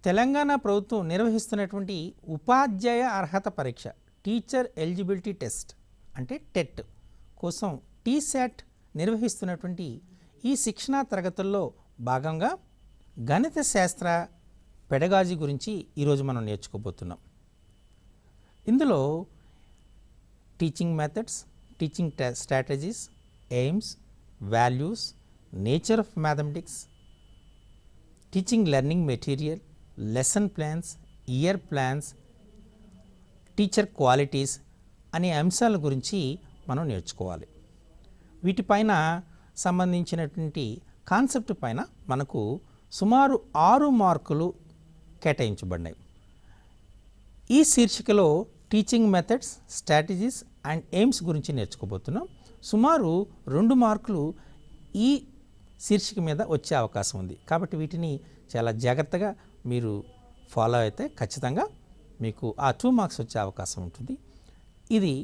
తెలంగాణ ప్రభుత్వం నిర్వహిస్తున్నటువంటి ఉపాధ్యాయ అర్హత పరీక్ష టీచర్ ఎలిజిబిలిటీ టెస్ట్ అంటే టెట్ కోసం టీశాట్ నిర్వహిస్తున్నటువంటి ఈ శిక్షణా తరగతుల్లో భాగంగా గణిత శాస్త్ర పెడగాజీ గురించి ఈరోజు మనం నేర్చుకోబోతున్నాం. ఇందులో teaching methods, teaching strategies, AIIMS, values, nature of mathematics, teaching learning material, lesson plans, year plans, teacher qualities అనే అంశాల గురించి మనం నేర్చుకోవాలి. వీటిపైన సంబంధించినటువంటి కాన్సెప్ట్ పైన మనకు సుమారు 6 మార్కులు కేటాయించబడినాయి. ఈ శీర్షికలో teaching methods, strategies and aims గురించి నేర్చుకోబోతున్నాం. సుమారు 2 మార్కులు ఈ శీర్షిక మీద వచ్చే అవకాశం ఉంది. కాబట్టి వీటిని చాలా జాగ్రత్తగా మీరు ఫాలో అయితే ఖచ్చితంగా మీకు ఆ 2 మార్క్స్ వచ్చే అవకాశం ఉంటుంది. ఇది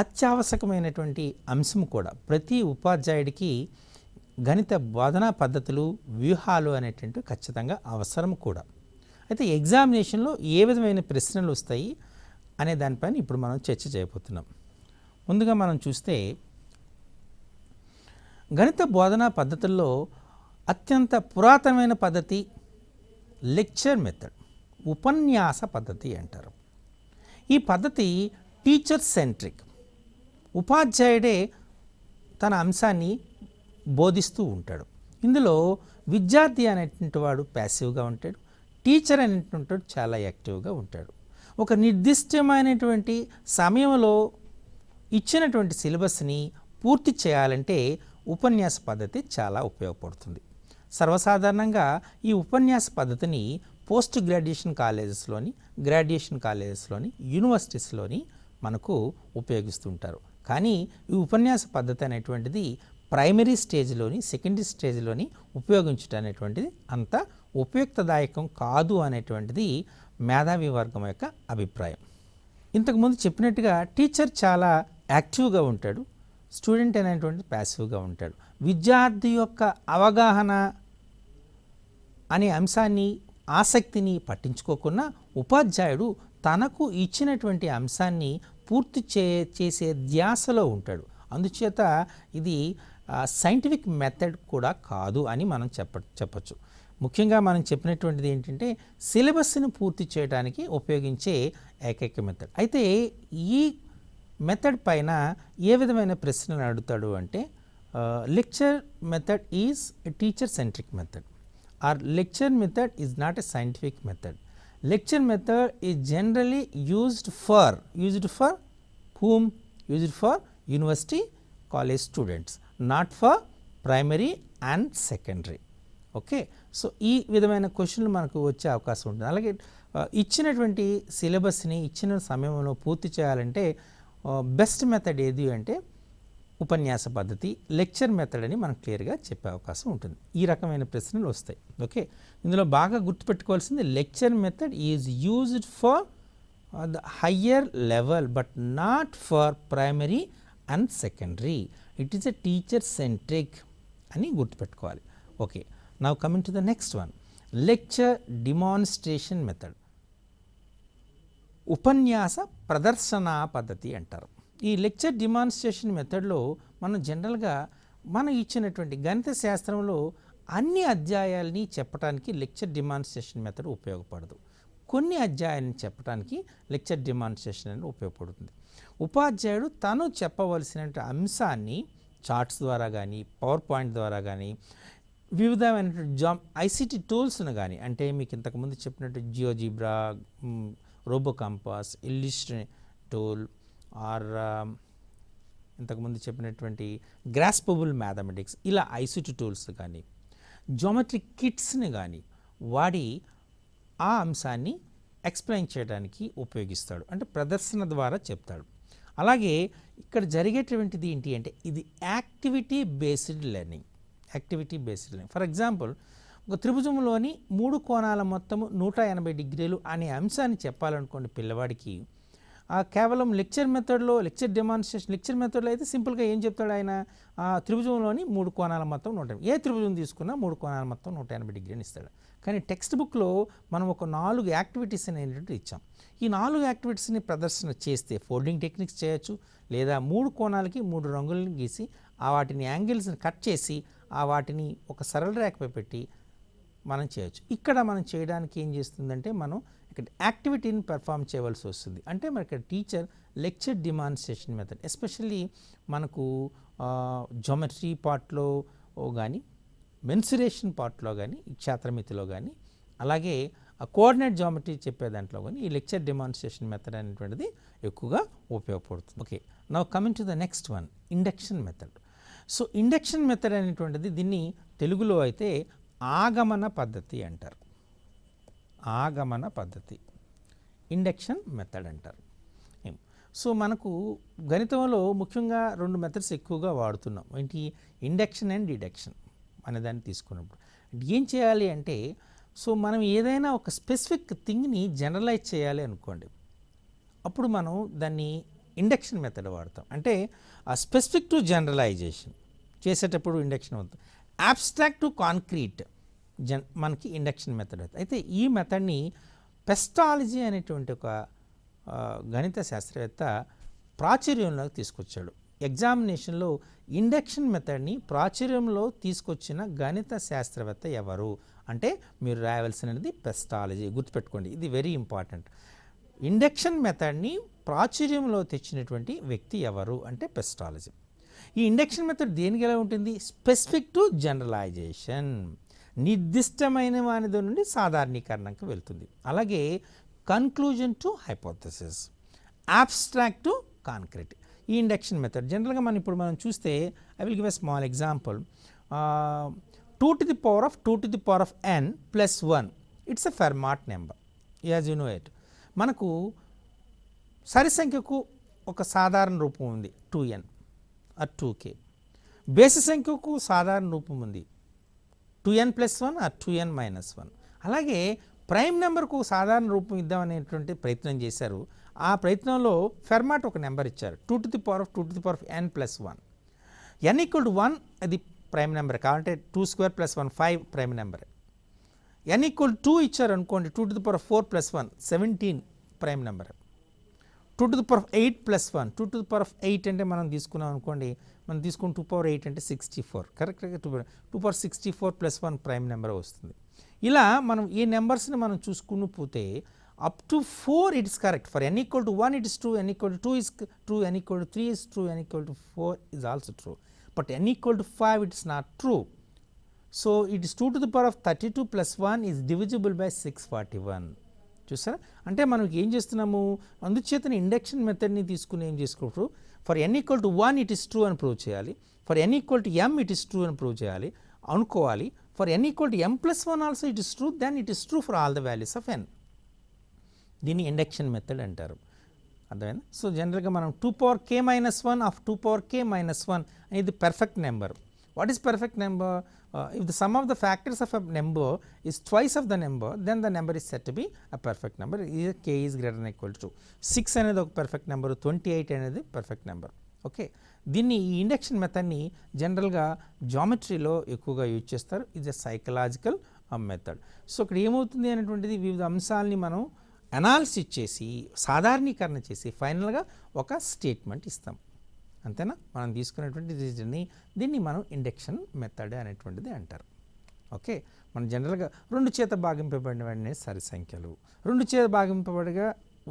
అత్యావశ్యకమైనటువంటి అంశం కూడా. ప్రతి ఉపాధ్యాయుడికి గణిత బోధనా పద్ధతులు, వ్యూహాలు అనేటువంటి ఖచ్చితంగా అవసరం కూడా. అయితే ఎగ్జామినేషన్లో ఏ విధమైన ప్రశ్నలు వస్తాయి అనే దానిపైన ఇప్పుడు మనం చర్చ చేయబోతున్నాం. ముందుగా మనం చూస్తే గణిత బోధనా పద్ధతుల్లో అత్యంత పురాతనమైన పద్ధతి లెక్చర్ మెథడ్, ఉపన్యాస పద్ధతి అంటారు. ఈ పద్ధతి టీచర్ సెంట్రిక్. ఉపాధ్యాయుడే తన అంశాన్ని బోధిస్తూ ఉంటాడు. ఇందులో విద్యార్థి అనేటువంటి వాడు ప్యాసివ్గా ఉంటాడు, టీచర్ అనేటువంటి వాడు చాలా యాక్టివ్గా ఉంటాడు. ఒక నిర్దిష్టమైనటువంటి సమయంలో ఇచ్చినటువంటి సిలబస్ని పూర్తి చేయాలంటే ఉపన్యాస పద్ధతి చాలా ఉపయోగపడుతుంది. సర్వసాధారణంగా ఈ ఉపన్యాస పద్ధతిని పోస్ట్ గ్రాడ్యుయేషన్ కాలేజెస్లోని, గ్రాడ్యుయేషన్ కాలేజెస్లోని, యూనివర్సిటీస్లోని మనకు ఉపయోగిస్తుంటారు. కానీ ఈ ఉపన్యాస పద్ధతి అనేటువంటిది ప్రైమరీ స్టేజ్లోని, సెకండరీ స్టేజ్లోని ఉపయోగించడం అనేటువంటిది అంత ఉపయుక్తదాయకం కాదు అనేటువంటిది మేధావి వర్గం యొక్క అభిప్రాయం. ఇంతకుముందు చెప్పినట్టుగా టీచర్ చాలా యాక్టివ్గా ఉంటాడు, స్టూడెంట్ అనేటువంటి ప్యాసివ్గా ఉంటాడు. విద్యార్థి యొక్క అవగాహన అనే అంశాన్ని, ఆసక్తిని పట్టించుకోకుండా ఉపాధ్యాయుడు తనకు ఇచ్చినటువంటి అంశాన్ని పూర్తి చేసే ధ్యాసలో ఉంటాడు. అందుచేత ఇది సైంటిఫిక్ మెథడ్ కూడా కాదు అని మనం చెప్పచ్చు. ముఖ్యంగా మనం చెప్పినటువంటిది ఏంటంటే సిలబస్ని పూర్తి చేయడానికి ఉపయోగించే ఏకైక మెథడ్. అయితే ఈ మెథడ్ పైన ఏ విధమైన ప్రశ్నలు అడుగుతాడు అంటే lecture method is a teacher centric method or lecture method is not a scientific method. Lecture method is generally used for whom? Used for university college students, not for primary and secondary. Okay, so ఈ విధమైన క్వశ్చన్లు మనకు వచ్చే అవకాశం ఉంటుంది. అలాగే ఇచ్చినటువంటి సిలబస్ని ఇచ్చిన సమయంలో పూర్తి చేయాలంటే బెస్ట్ మెథడ్ ఏది అంటే ఉపన్యాస పద్ధతి, లెక్చర్ మెథడ్ అని మనం క్లియర్గా చెప్పే అవకాశం ఉంటుంది. ఈ రకమైన ప్రశ్నలు వస్తాయి. ఓకే, ఇందులో బాగా గుర్తుపెట్టుకోవాల్సింది lecture method is used for the higher level but not for primary and secondary. It is a teacher centric అని గుర్తుపెట్టుకోవాలి. Okay, now coming to the next one, lecture demonstration method, ఉపన్యాస ప్రదర్శనా పద్ధతి అంటారు. ఈ లెక్చర్ డిమాన్స్ట్రేషన్ మెథడ్లో మనం జనరల్గా మనం ఇచ్చినటువంటి గణిత శాస్త్రంలో అన్ని అధ్యాయాలని చెప్పడానికి లెక్చర్ డిమాన్స్ట్రేషన్ మెథడ్ ఉపయోగపడదు. కొన్ని అధ్యాయాలను చెప్పడానికి లెక్చర్ డిమాన్స్ట్రేషన్ అనేది ఉపయోగపడుతుంది. ఉపాధ్యాయుడు తను చెప్పవలసిన అంశాన్ని చార్ట్స్ ద్వారా కానీ, పవర్ పాయింట్ ద్వారా కానీ, వివిధమైనటువంటి ఐసిటి టూల్స్ను కానీ, అంటే మీకు ఇంతకుముందు చెప్పినట్టు జియోజిబ్రా, రోబోకంపాస్, ఇల్లిస్ట్రేషన్ టూల్ ఆర్ ఇంతకుముందు చెప్పినటువంటి గ్రాస్పబుల్ మ్యాథమెటిక్స్, ఇలా ఐసిటి టూల్స్ కానీ, జామెట్రిక్ కిట్స్ని కానీ వాడి ఆ అంశాన్ని ఎక్స్ప్లెయిన్ చేయడానికి ఉపయోగిస్తాడు. అంటే ప్రదర్శన ద్వారా చెప్తాడు. అలాగే ఇక్కడ జరిగేటువంటిది ఏంటి అంటే ఇది activity based learning. For example, ఒక త్రిభుజంలోని 3 కోణాల మొత్తము 180 డిగ్రీలు అనే అంశాన్ని చెప్పాలనుకోండి పిల్లవాడికి, కేవలం లెక్చర్ మెథడ్లో లెక్చర్ మెథడ్లో అయితే సింపుల్గా ఏం చెప్తాడు ఆయన, త్రిభుజంలోని 3 కోణాల మొత్తం 180, ఏ త్రిభుజం తీసుకున్నా 3 కోణాల మొత్తం 180 డిగ్రీని ఇస్తాడు. కానీ టెక్స్ట్ బుక్లో మనం ఒక 4 యాక్టివిటీస్ అనేటువంటి ఇచ్చాం. ఈ 4 యాక్టివిటీస్ని ప్రదర్శన చేస్తే ఫోల్డింగ్ టెక్నిక్స్ చేయొచ్చు, లేదా 3 కోణాలకి 3 రంగులను గీసి వాటిని యాంగిల్స్ని కట్ చేసి వాటిని ఒక సరళ రేఖపై పెట్టి మనం చేయొచ్చు. ఇక్కడ మనం చేయడానికి ఏం చేస్తుందంటే మనం ఇక్కడ యాక్టివిటీని పెర్ఫామ్ చేయవలసి వస్తుంది. అంటే మరి ఇక్కడ teacher lecture demonstration method, especially మనకు జోమెట్రీ పార్ట్లో కానీ మెన్సురేషన్ పార్ట్లో కానీ క్షేత్రమితిలో కానీ అలాగే కోఆర్డినేట్ జామెట్రీ చెప్పే దాంట్లో కానీ ఈ లెక్చర్ డిమాన్స్ట్రేషన్ మెథడ్ అనేటువంటిది ఎక్కువగా ఉపయోగపడుతుంది. Okay, now coming to the next one, induction method. So induction method అనేటువంటిది దీన్ని తెలుగులో అయితే ఆగమన పద్ధతి అంటారు. ఆగమన పద్ధతి, ఇండక్షన్ మెథడ్ అంటారు. సో మనకు గణితంలో ముఖ్యంగా 2 మెథడ్స్ ఎక్కువగా వాడుతున్నాం. ఏంటి, ఇండక్షన్ అండ్ డిడక్షన్ అనేదాన్ని తీసుకున్నప్పుడు ఏం చేయాలి అంటే, సో మనం ఏదైనా ఒక స్పెసిఫిక్ థింగ్ని జనరలైజ్ చేయాలి అనుకోండి, అప్పుడు మనం దాన్ని ఇండక్షన్ మెథడ్ వాడతాం. అంటే స్పెసిఫిక్ టు జనరలైజేషన్ చేసేటప్పుడు ఇండక్షన్ అవుతుంది. అబ్స్ట్రాక్ట్ టు కాంక్రీట్ మనకి ఇండక్షన్ మెథడ్ అవుతుంది. అయితే ఈ మెథడ్ని పెస్టాలజీ అనేటువంటి ఒక గణిత శాస్త్రవేత్త ప్రాచుర్యంలోకి తీసుకొచ్చాడు. ఎగ్జామినేషన్లో ఇండక్షన్ మెథడ్ని ప్రాచుర్యంలో తీసుకొచ్చిన గణిత శాస్త్రవేత్త ఎవరు అంటే మీరు రాయవలసినది పెస్టాలజీ. గుర్తుపెట్టుకోండి, ఇది వెరీ ఇంపార్టెంట్. ఇండక్షన్ మెథడ్ని ప్రాచుర్యంలో తెచ్చినటువంటి వ్యక్తి ఎవరు అంటే పెస్టాలజీ. ఈ ఇండక్షన్ మెథడ్ దేనికి ఎలా ఉంటుంది, స్పెసిఫిక్ టు జనరలైజేషన్, నిర్దిష్టమైన వానిదో నుండి సాధారణీకరణకు వెళ్తుంది. అలాగే conclusion to hypothesis, abstract to concrete. ఈ ఇండక్షన్ మెథడ్ జనరల్గా మనం చూస్తే, I will give a small example. 2 to the power of 2 to the power of n plus 1, it's a Fermat number, as you know it. మనకు సరి సంఖ్యకు ఒక సాధారణ రూపం ఉంది 2n ఆర్ 2k. బేసి సంఖ్యకు సాధారణ రూపం ఉంది 2n plus 1 are 2n minus 1. అలాగే ప్రైమ్ నెంబర్కు సాధారణ రూపం ఇద్దామనేటువంటి ప్రయత్నం చేశారు. ఆ ప్రయత్నంలో ఫెర్మాట్ ఒక నెంబర్ ఇచ్చారు 2 to the power of 2 to the power of n plus 1. n equal to 1 అది ప్రైమ్ నెంబర్ కావాలంటే 2 square plus 1 5 prime number. n equal to 2 ఇచ్చారు అనుకోండి 2 to the power of 4 plus 1 17 prime number. 2 to the power of 8 plus 1, 2 to the power of 8 అంటే మనం తీసుకున్నాం అనుకోండి, మనం తీసుకుని 2 power 8 అంటే 64, కరెక్ట్గా 2 power 64 plus 1 ప్రైమ్ నెంబర్ వస్తుంది. ఇలా మనం ఈ నెంబర్స్ని మనం చూసుకుని పోతే up to 4 it is correct. For n equal to 1 it is true, n equal to 2 is true, n equal to 3 is true, n equal to 4 is also true. But n equal to 5 it is not true. So it is 2 to the power of 32 plus 1 is divisible by 641. చూసారా, అంటే మనం ఏం చేస్తున్నాము, అందుచేతన induction మెథడ్ని తీసుకుని ఏం చేసుకోవచ్చు, for n equal to 1 it is true అని prove చేయాలి, for n equal to m it is true అని ప్రూవ్ చేయాలి అనుకోవాలి, for n equal to m plus 1 also it is true, then it is true for all the values of n. దీన్ని induction method అంటారు. అర్థమైందా? So జనరల్గా మనం 2 power k minus 1 of 2 power k minus 1 అనేది perfect number. What is perfect number? If the sum of the factors of a number is twice of the number, then the number is said to be a perfect number. Either k is greater than or equal to 2. 6 అనేది ఒక perfect number, 28 అనేది perfect number. Okay, దీన్ని ఈ induction మెథడ్ని జనరల్గా జామెట్రీలో ఎక్కువగా use చేస్తారు. ఇది psychological method. So ఇక్కడ ఏమవుతుంది అనేటువంటిది వివిధ అంశాలని మనం అనాలిసిస్ చేసి సాధారణీకరణ చేసి ఫైనల్గా ఒక స్టేట్మెంట్ ఇస్తాం. అంతేనా, మనం తీసుకునేటువంటి దీన్ని మనం ఇండక్షన్ మెథడ్ అనేటువంటిది అంటారు. ఓకే, మనం జనరల్గా 2 చేత భాగింపబడిన వెంటనే సరి సంఖ్యలు, 2 చేత భాగింపబడిగా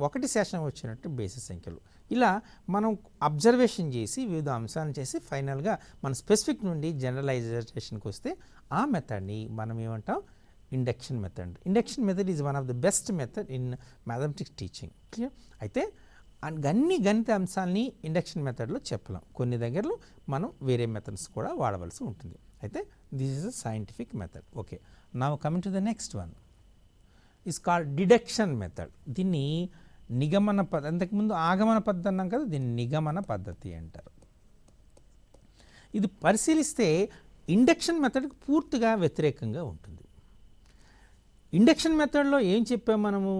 1 శేషం వచ్చినట్టు బేసి సంఖ్యలు, ఇలా మనం అబ్జర్వేషన్ చేసి వివిధ అంశాలను చేసి ఫైనల్గా మన స్పెసిఫిక్ నుండి జనరలైజేషన్కి వస్తే ఆ మెథడ్ని మనం ఏమంటాం, induction method. Induction method is one of the best method in mathematics teaching. Clear? అయితే అన్ని గణిత అంశాలని ఇండక్షన్ మెథడ్లో చెప్పలేం, కొన్ని దగ్గరలో మనం వేరే మెథడ్స్ కూడా వాడవలసి ఉంటుంది. అయితే this is a scientific method. Okay, now coming to the next one is called deduction method. దీన్ని నిగమన పద్ధతి, అంతకుముందు ఆగమన పద్ధతి అన్నాం కదా, దీన్ని నిగమన పద్ధతి అంటారు. ఇది పరిశీలిస్తే ఇండక్షన్ మెథడ్కి పూర్తిగా వ్యతిరేకంగా ఉంటుంది. ఇండక్షన్ మెథడ్లో ఏం చెప్పాము మనము,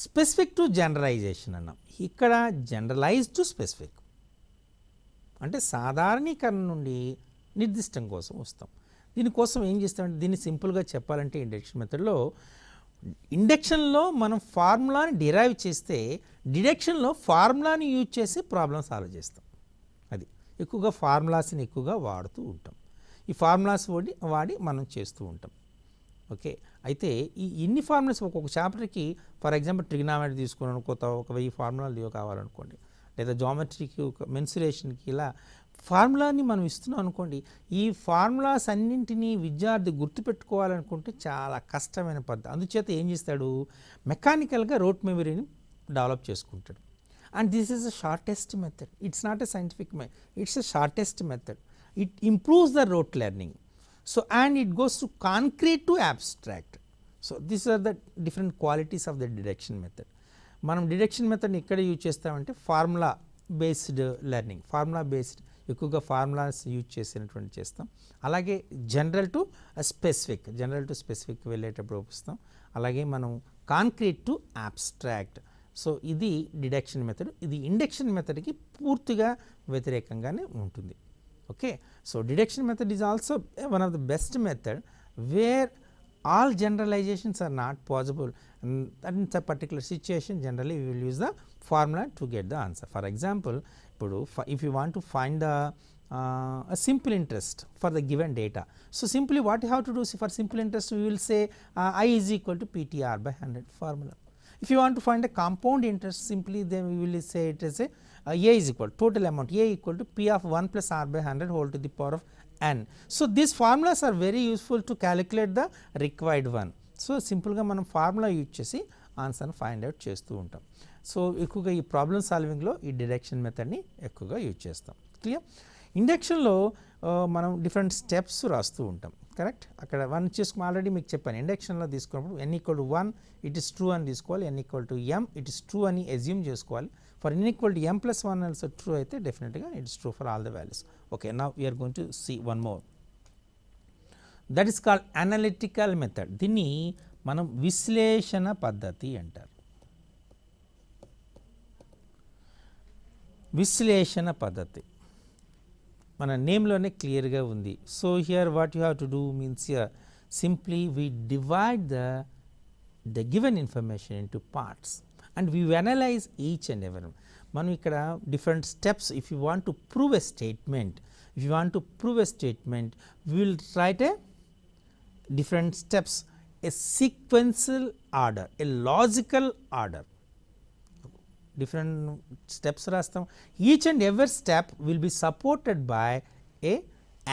స్పెసిఫిక్ టు జనరలైజేషన్ అన్నాం. ఇక్కడ జనరలైజ్ టు స్పెసిఫిక్ అంటే సాధారణీకరణ నుండి నిర్దిష్టం కోసం వస్తాం. దీనికోసం ఏం చేస్తామంటే దీన్ని సింపుల్గా చెప్పాలంటే ఇండక్షన్లో మనం ఫార్ములాని డిరైవ్ చేస్తే డిడక్షన్లో ఫార్ములాని యూజ్ చేసి ప్రాబ్లం సాల్వ్ చేస్తాం. అది ఎక్కువగా ఫార్ములాస్ని ఎక్కువగా వాడుతూ ఉంటాం. ఈ ఫార్ములాస్ వాడి మనం చేస్తూ ఉంటాం. ఓకే, అయితే ఇన్ని ఫార్ములాస్ ఒక్కొక్క చాప్టర్కి ఫర్ ఎగ్జాంపుల్ ట్రిగ్నామెట్రీ తీసుకున్నాను, కొత్త 1000 ఫార్ములాలు కావాలనుకోండి, లేదా జామెట్రీకి మెన్సురేషన్కి ఇలా ఫార్ములాని మనం ఇస్తున్నాం అనుకోండి. ఈ ఫార్ములాస్ అన్నింటినీ విద్యార్థి గుర్తుపెట్టుకోవాలనుకుంటే చాలా కష్టమైన పద్ధతి. అందుచేత ఏం చేస్తాడు, మెకానికల్గా రోట్ మెమరీని డెవలప్ చేసుకుంటాడు. And this is the shortest method. It's not a scientific method, it's a shortest method. It improves the rote learning. So and it goes to concrete to abstract. So these are the different qualities of the deduction method. మనం deduction మెథడ్ని ఎక్కడ use చేస్తామంటే formula based learning, formula based ఎక్కువగా formulas use చేసినటువంటి చేస్తాం. అలాగే general to specific వెళ్ళేటప్పుడు ఉపయోగిస్తాం. అలాగే మనం కాంక్రీట్ టు అబ్స్ట్రాక్ట్. సో ఇది డిడక్షన్ మెథడ్. ఇది ఇండక్షన్ మెథడ్కి పూర్తిగా వ్యతిరేకంగానే ఉంటుంది. Okay, so deduction method is also one of the best method where all generalizations are not possible, and in a particular situation generally we will use the formula to get the answer. For example, if you want to find a simple interest for the given data, so simply what you have to do, for simple interest we will say I is equal to PTR by 100 formula. If you want to find a compound interest, simply then we will say it as A is equal total amount A equal to P of 1 plus R by 100 whole to the power of n. So these formulas are very useful to calculate the required one. So సింపుల్గా మనం formula use చేసి ఆన్సర్ని find out చేస్తూ ఉంటాం. So ఎక్కువగా ఈ problem సాల్వింగ్లో ఈ deduction మెథడ్ని ఎక్కువగా యూజ్ చేస్తాం. క్లియర్. ఇండక్షన్లో మనం డిఫరెంట్ స్టెప్స్ రాస్తూ ఉంటాం. కరెక్ట్. అక్కడ వన్ చేసుకుని ఆల్రెడీ మీకు చెప్పాను. ఇండక్షన్లో తీసుకున్నప్పుడు n equal to 1 it is true అని తీసుకోవాలి, n equal to m it is true అని అజ్యూమ్ చేసుకోవాలి. For n equal to m plus 1 also true అయితే డెఫినెట్గా it is true for all the values. Okay, now we are going to see one more. That is called analytical method. దీన్ని మనం విశ్లేషణ పద్ధతి అంటారు. విశ్లేషణ పద్ధతి మన నేమ్లోనే క్లియర్గా ఉంది. So here what you have to do means here simply we divide the given information into parts and we analyse each and every. మనం ఇక్కడ different steps if you want to prove a statement, we will write a different steps, a sequential order, a logical order. Different steps rastam. Each and every step will be supported by a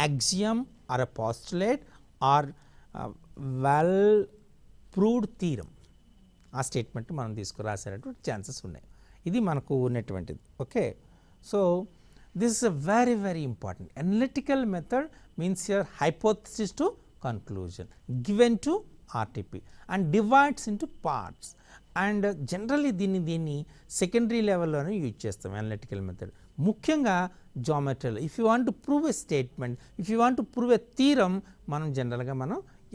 axiom or a postulate or well proved theorem. ఆ statement మనం తీసుకురాసేటటువంటి chances ఉన్నాయి. ఇది మనకు ఉన్నటువంటిది. Okay, so this is a very very important. Analytical method means your hypothesis to conclusion given to RTP and divides into parts, and generally దీన్ని secondary లెవెల్లోనే use చేస్తాం analytical method. ముఖ్యంగా జామెట్రీలో if you want to prove a statement, if you want to prove a theorem, మనం జనరల్గా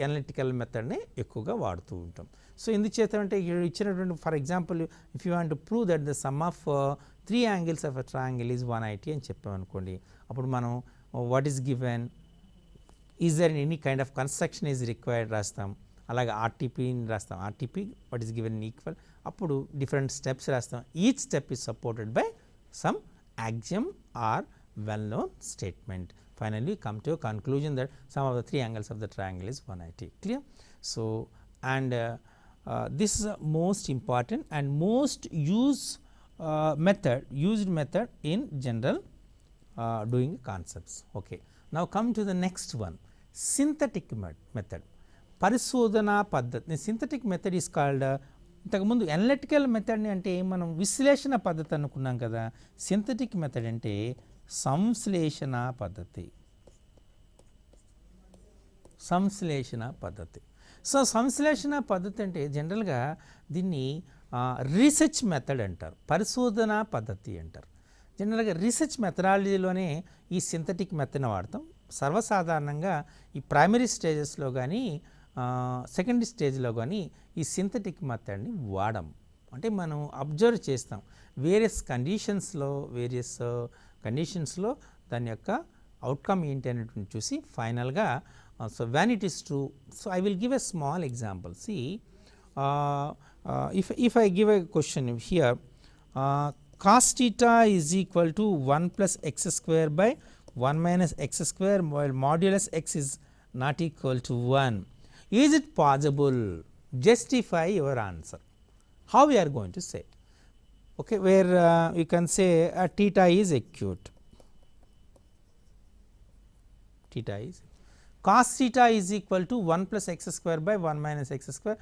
analytical మెథడ్ని ఎక్కువగా వాడుతూ ఉంటాం. సో ఎందుచేత అంటే ఇచ్చినటువంటి for example if you want to prove that the sum of 3 angles of a triangle is 180 అని చెప్పామనుకోండి, అప్పుడు మనం what is given, is there any kind of construction is required రాస్తాం. అలాగే ఆర్టీపీని రాస్తాం, RTP what is given equal. అప్పుడు different steps రాస్తాం. Each step is supported by some axiom or well known statement. Finally come to a conclusion that sum of the 3 angles of the triangle is 180. Clear. So and this is a most important and most used method in general doing concepts. Okay, now come to the next one, synthetic method, పరిశోధన పద్ధతి. Synthetic method is called, ఇంతకుముందు analytical మెథడ్ని అంటే మనం విశ్లేషణ పద్ధతి అనుకున్నాం కదా, synthetic method అంటే సంశ్లేషణ పద్ధతి. సో సంశ్లేషణ పద్ధతి అంటే జనరల్గా దీన్ని రీసెర్చ్ మెథడ్ అంటారు, పరిశోధన పద్ధతి అంటారు. జనరల్గా రీసెర్చ్ మెథడాలజీలోనే ఈ సింథటిక్ మెథడ్ని వాడతాం. సర్వసాధారణంగా ఈ ప్రైమరీ స్టేజెస్లో కానీ సెకండరీ స్టేజ్లో కానీ ఈ సింథటిక్ మెథడ్ని వాడం. అంటే మనం అబ్జర్వ్ చేస్తాం వేరియస్ కండిషన్స్లో దాని యొక్క అవుట్కమ్ ఏంటి అనేటువంటి చూసి ఫైనల్గా so when it is true, so I will give a small example. See if I give a question here, cos theta is equal to 1 plus x square by 1 minus x square while modulus x is not equal to 1. Is it possible? Justify your answer. How we are going to say? Okay, where you can say theta is acute. Theta is cos theta is equal to 1 plus x square by 1 minus x square.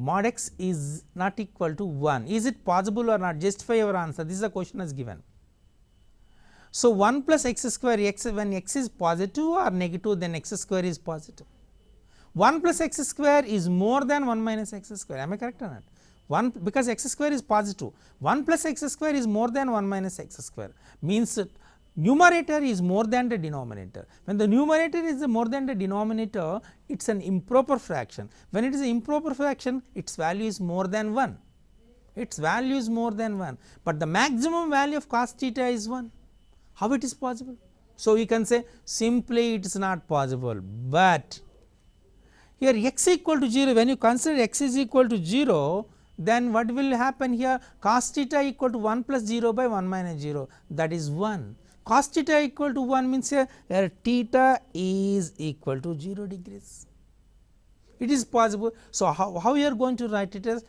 Mod x is not equal to 1. Is it possible or not? Justify your answer. This is the question as given. So 1 plus x square, when x is positive or negative, then x square is positive. 1 plus x square is more than 1 minus x square. Am I correct or not? 1 because x square is positive. 1 plus x square is more than 1 minus x square, means numerator is more than the denominator. When the numerator is more than the denominator, it is an improper fraction. When it is an improper fraction, its value is more than 1. Its value is more than 1, but the maximum value of cos theta is 1. How it is possible? So we can say simply it is not possible, but here x equal to 0, when you consider x is equal to 0, then what will happen here? Cos theta equal to 1 plus 0 by 1 minus 0, that is 1. Cos theta equal to 1 means here theta is equal to 0 degrees. It is possible. So how we are going to write it as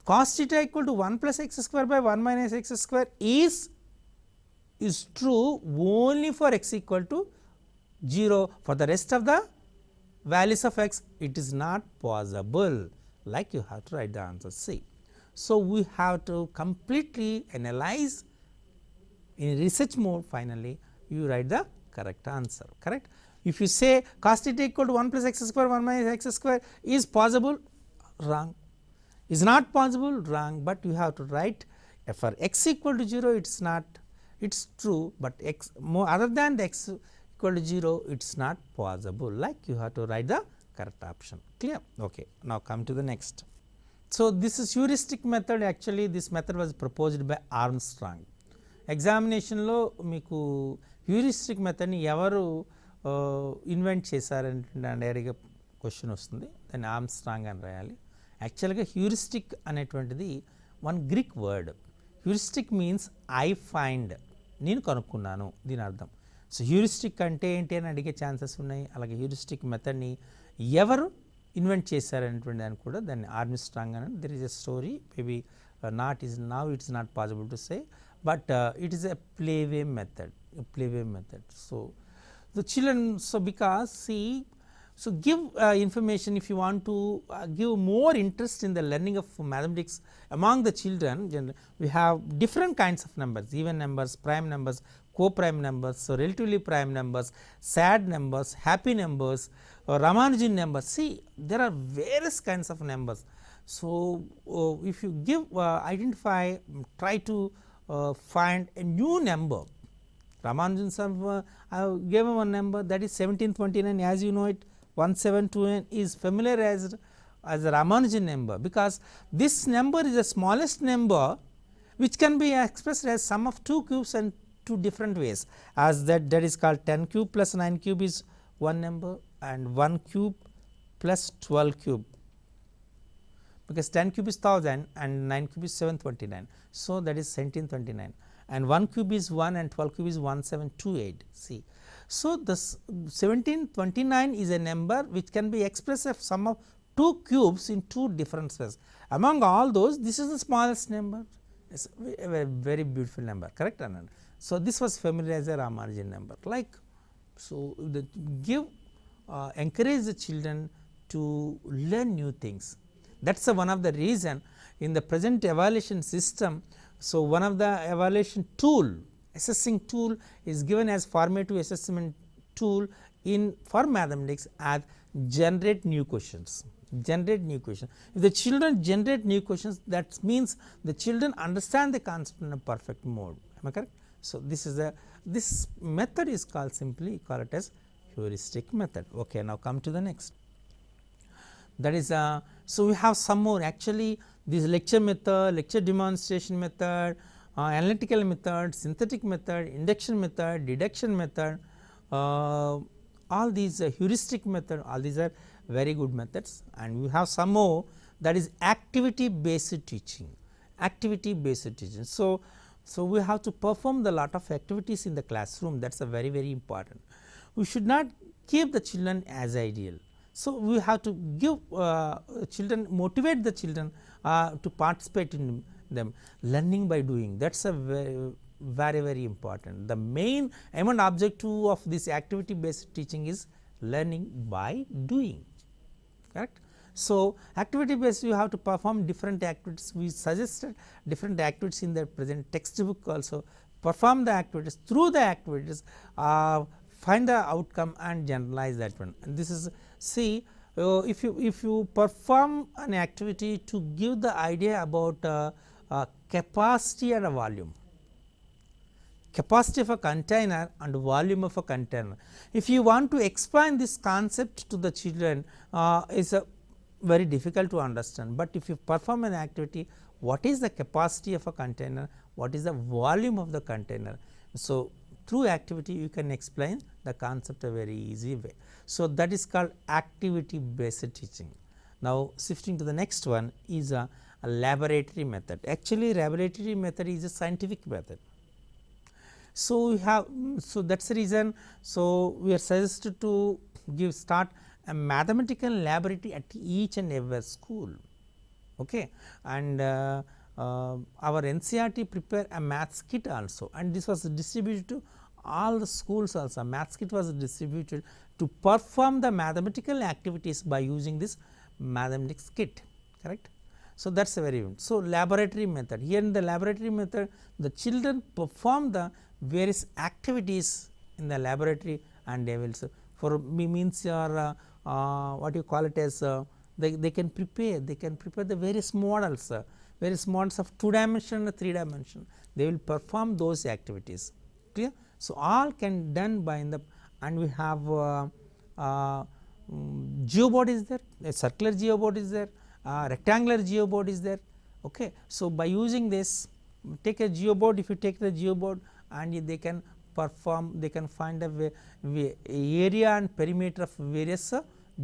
cos theta equal to 1 plus x square by 1 minus x square is true only for x equal to 0. For the rest of the values of x, it is not possible. Like you have to write the answer C. So we have to completely analyze in research mode. Finally you write the correct answer. Correct. If you say cos theta equal to 1 plus x square 1 minus x square is possible, wrong. Is not possible, wrong. But you have to write for x equal to 0, it is not, it is true, but x more other than the x equal to 0, it is not possible. Like you have to write the correct option. Clear? Okay. Now come to the next. So this is heuristic method. Actually this method was proposed by Armstrong. ఎగ్జామినేషన్లో మీకు heuristic మెథడ్ని ఎవరు invent చేశారంటే డైరెక్ట్గా question వస్తుంది, దాన్ని Armstrong అని రాయాలి. యాక్చువల్గా హ్యూరిస్టిక్ అనేటువంటిది one Greek word. Heuristic means I find, నేను కనుక్కున్నాను దీని అర్థం. సో హ్యూరిస్టిక్ అంటే ఏంటి అని అడిగే ఛాన్సెస్ ఉన్నాయి. అలాగే హ్యూరిస్టిక్ మెథడ్ని ఎవరు ఇన్వెంట్ చేశారనేటువంటి దాన్ని కూడా దాన్ని ఆర్మ్స్ట్రాంగ్ అని. There is a story, maybe not is now it is not possible to say, but it is a playway method, So the children, so because see, so give information if you want to give more interest in the learning of mathematics among the children. We have different kinds of numbers, even numbers, prime numbers, co-prime numbers, so relatively prime numbers, sad numbers, happy numbers, Ramanujan numbers. See, there are various kinds of numbers. So if you give identify, try to find a new number. Ramanujan I gave him one number, that is 1729. As you know it, 1729 is familiarized as a Ramanujan number, because this number is the smallest number which can be expressed as sum of two cubes and two different ways, as that is called 10 cube plus 9 cube is one number, and 1 cube plus 12 cube, because 10 cube is 1000 and 9 cube is 729. So that is 1729, and 1 cube is 1 and 12 cube is 1728. See, so this 1729 is a number which can be expressed as sum of two cubes in two different ways. Among all those, this is the smallest number. It's a very beautiful number, correct? So this was familiar as a Ramanujan number. Like, so give encourage the children to learn new things. That's one of the reason in the present evaluation system. So one of the evaluation tool, assessing tool, is given as formative assessment tool in for mathematics as generate new questions. Generate new questions. If the children generate new questions, that means the children understand the concept in a perfect mode. Am I correct? So this method is called, simply call it as heuristic method. Okay, now come to the next. That is so we have some more. Actually this lecture method, lecture demonstration method, analytical method, synthetic method, induction method, deduction method, all these heuristic method, all these are very good methods. And we have some more, that is activity based teaching, activity based teaching. So we have to perform the lot of activities in the classroom, that is a very very important. We should not keep the children as ideal. So we have to give children, motivate the children to participate in them, learning by doing, that is a very important. The main aim and objective of this activity based teaching is learning by doing, correct. So activity based, you have to perform different activities. We suggested different activities in the present textbook also. Perform the activities, through the activities find the outcome and generalize that one. And this is, see, if you perform an activity to give the idea about capacity and a volume, capacity of a container and volume of a container. If you want to explain this concept to the children, is very difficult to understand, but if you perform an activity, what is the capacity of a container, what is the volume of the container. So through activity you can explain the concept a very easy way. So that is called activity based teaching. Now shifting to the next one is a laboratory method. Actually laboratory method is a scientific method. So we have, so that is the reason, so we are suggested to start a mathematical laboratory at each and every school, okay. And our NCERT prepare a maths kit also, and this was distributed to all the schools also. Maths kit was distributed to perform the mathematical activities by using this mathematics kit, correct. So that is a very good. So laboratory method, here in the laboratory method the children perform the various activities in the laboratory, and they will, for me means your what you call it as they can prepare the various models of 2 dimension and 3 dimension, they will perform those activities, clear. So all can done by in the, and we have geoboard is there, a circular geoboard is there, rectangular geoboard is there, okay. So by using this, take a geoboard, if you take the geoboard and they can perform, they can find a area and perimeter of various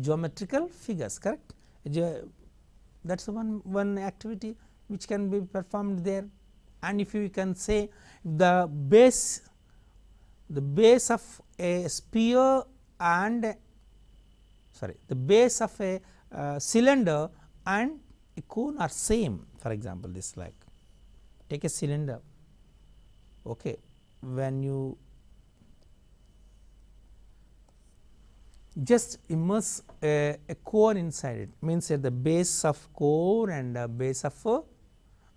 geometrical figures, correct. That is one activity which can be performed there. And if you can say the base of a sphere and the base of a cylinder and a cone are same, for example this, like take a cylinder, okay, when you just immerse a cone inside it, means that the base of cone and the base of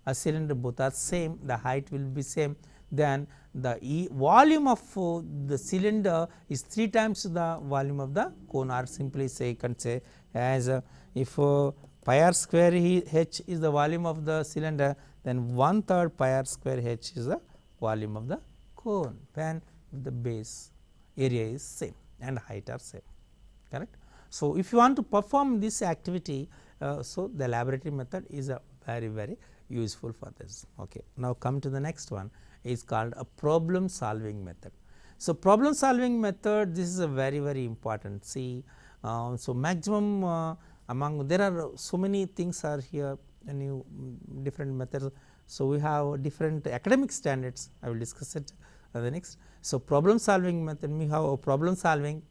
a cylinder both are same, the height will be same, then the volume of the cylinder is 3 times the volume of the cone, or simply say you can say as if pi r square h is the volume of the cylinder, then 1/3 pi r square h is the volume of the cone, when the base area is same and height are same, correct. So if you want to perform this activity, so the laboratory method is a very useful for this, okay. Now come to the next one, is called a problem solving method. So problem solving method, this is a very important. See, so maximum among, there are so many things are here, and different methods. So we have different academic standards, I will discuss it the next. So problem solving method, we have a problem solving,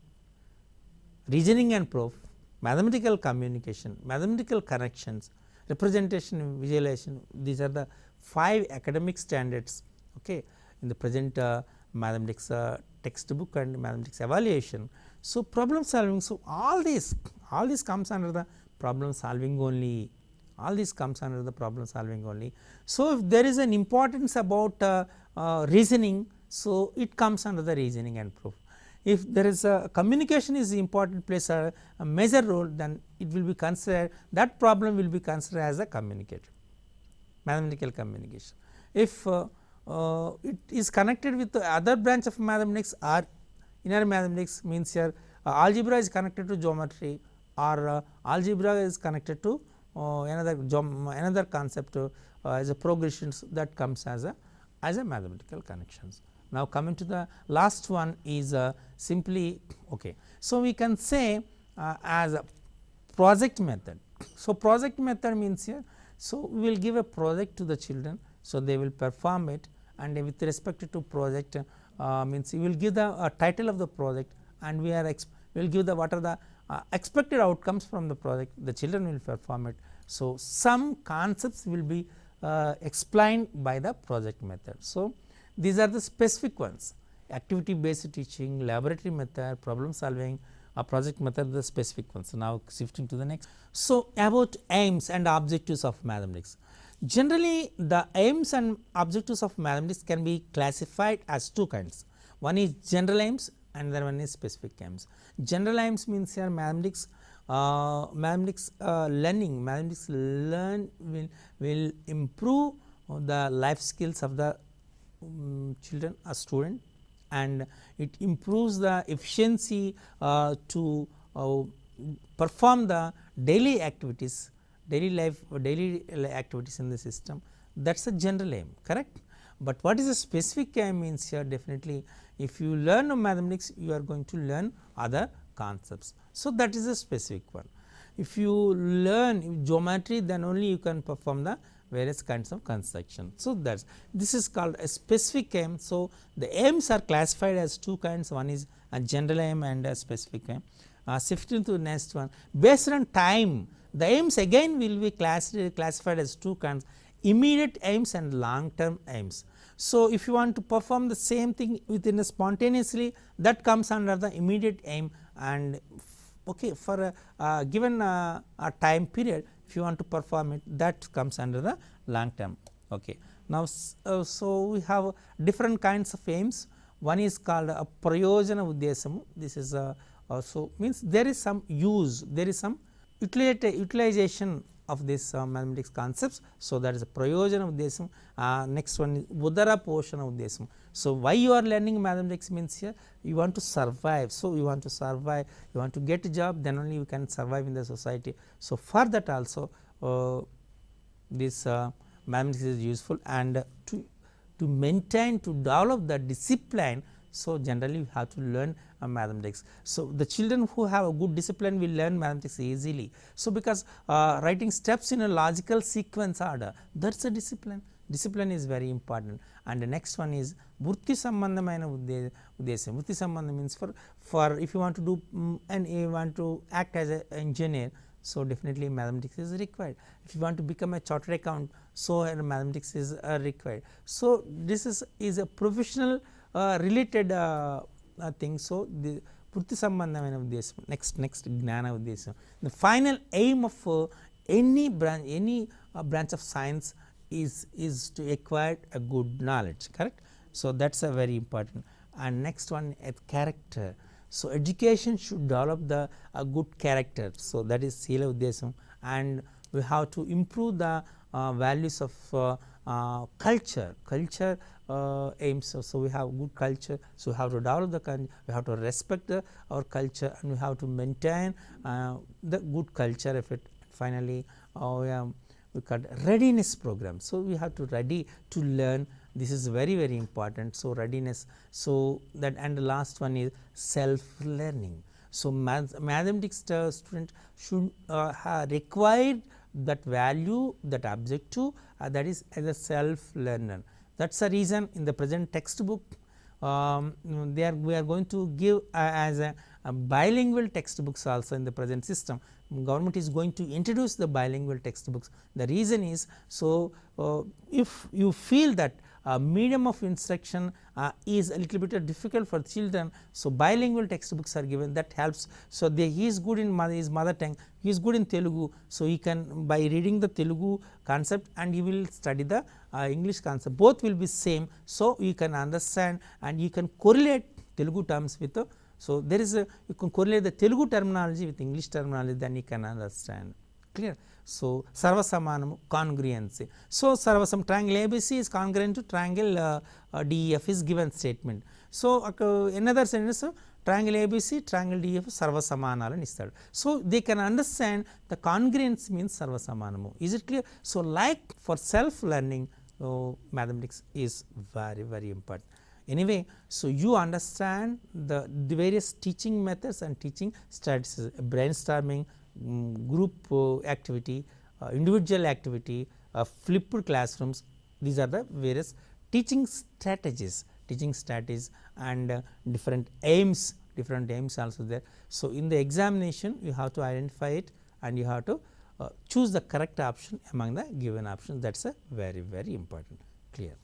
reasoning and proof, mathematical communication, mathematical connections, representation, visualization. These are the 5 academic standards, okay, in the present mathematics textbook and mathematics evaluation. So problem solving, so all this comes under the problem solving only, all this comes under the problem solving only. So if there is an importance about reasoning, so it comes under the reasoning and proof. If there is a communication is important, plays a major role, then it will be considered, that problem will be considered as a communicator, mathematical communication. If it is connected with the other branch of mathematics or inner mathematics, means here algebra is connected to geometry, or algebra is connected to another concept as a progressions that comes as a mathematical connections. Now coming to the last one is simply okay. So we can say as a project method. So project method means here, so we will give a project to the children, so they will perform it, and with respect to project means we will give the title of the project, and we will give the what are the expected outcomes from the project, the children will perform it. So some concepts will be explained by the project method. So these are the specific ones: activity based teaching, laboratory method, problem solving, project method, the specific ones. So now shifting to the next. So about aims and objectives of mathematics. Generally the aims and objectives of mathematics can be classified as two kinds. One is general aims and the one is specific aims. General aims means here mathematics learning, mathematics will improve the life skills of the children or student, and it improves the efficiency to perform the daily activities, daily activities in the system. That is a general aim, correct. But what is a specific aim means here, definitely if you learn mathematics you are going to learn other concepts. So that is a specific one. If you learn geometry, then only you can perform the various kinds of construction. So this is called a specific aim. So the aims are classified as two kinds, one is a general aim and a specific aim. Shifting to the next one, based on time, the aims again will be classified as two kinds: immediate aims and long term aims. So if you want to perform the same thing within a spontaneously, that comes under the immediate aim, and okay, for a given a time period, if you want to perform it, that comes under the long term. Okay. Now so we have different kinds of aims. One is called a prayojana uddeshamu. This is so means there is some use, there is some utilization of this mathematics concepts. So that is a prayojana uddesham. Next one is udara poshana uddesham. So why you are learning mathematics means here you want to survive. So you want to survive, you want to get a job, then only you can survive in the society. So for that also this mathematics is useful, and to maintain, to develop the discipline. So generally you have to learn mathematics. So the children who have a good discipline will learn mathematics easily. So because writing steps in a logical sequence order, that is a discipline. Discipline is very important. And the next one is vrutti sambandhamaina uddesham. Vrutti sambandham means for if you want to do and you want to act as an engineer, so definitely mathematics is required. If you want to become a chartered accountant, so mathematics is required. So this is a professional related thing. So the vrutti sambandhamaina uddesham. Next gnana uddesham. The final aim of any branch of science is to acquire a good knowledge, correct. So that is a very important. And next one is character. So education should develop the good character. So that is Sila uddesham, and we have to improve the values of culture aims. So we have good culture, so we have to develop the culture, we have to respect our culture, and we have to maintain the good culture of it. Finally we call readiness program. So we have to ready to learn. This is very important. So readiness. So that, and the last one is self learning. So mathematics student should have required that value, that objective, that is as a self learner. That is the reason in the present textbook we are going to give as a bilingual textbooks also in the present system. Government is going to introduce the bilingual textbooks. The reason is, so if you feel that medium of instruction is a little bit difficult for children, so bilingual textbooks are given, that helps. So he is good in his mother tongue, he is good in Telugu, so he can, by reading the Telugu concept and he will study the English concept, both will be same. So you can understand and you can correlate Telugu terms with so there is you can correlate the Telugu terminology with English terminology, then you can understand, clear. So sarvasamanamu, congruency. So sarvasam, triangle ABC is congruent to triangle DEF is given statement. So another sentence, triangle A B C triangle D F సర్వసమానాలని ఇస్తాడు. So they can understand the congruence means సర్వసమానము. Is it clear? So like for self learning mathematics is very very important. Anyway, so you understand the various teaching methods and teaching strategies, brainstorming, group activity, individual activity, flipped classrooms. These are the various teaching strategies and different aims also there. So in the examination you have to identify it and you have to choose the correct option among the given options. That's a very very important. Clear?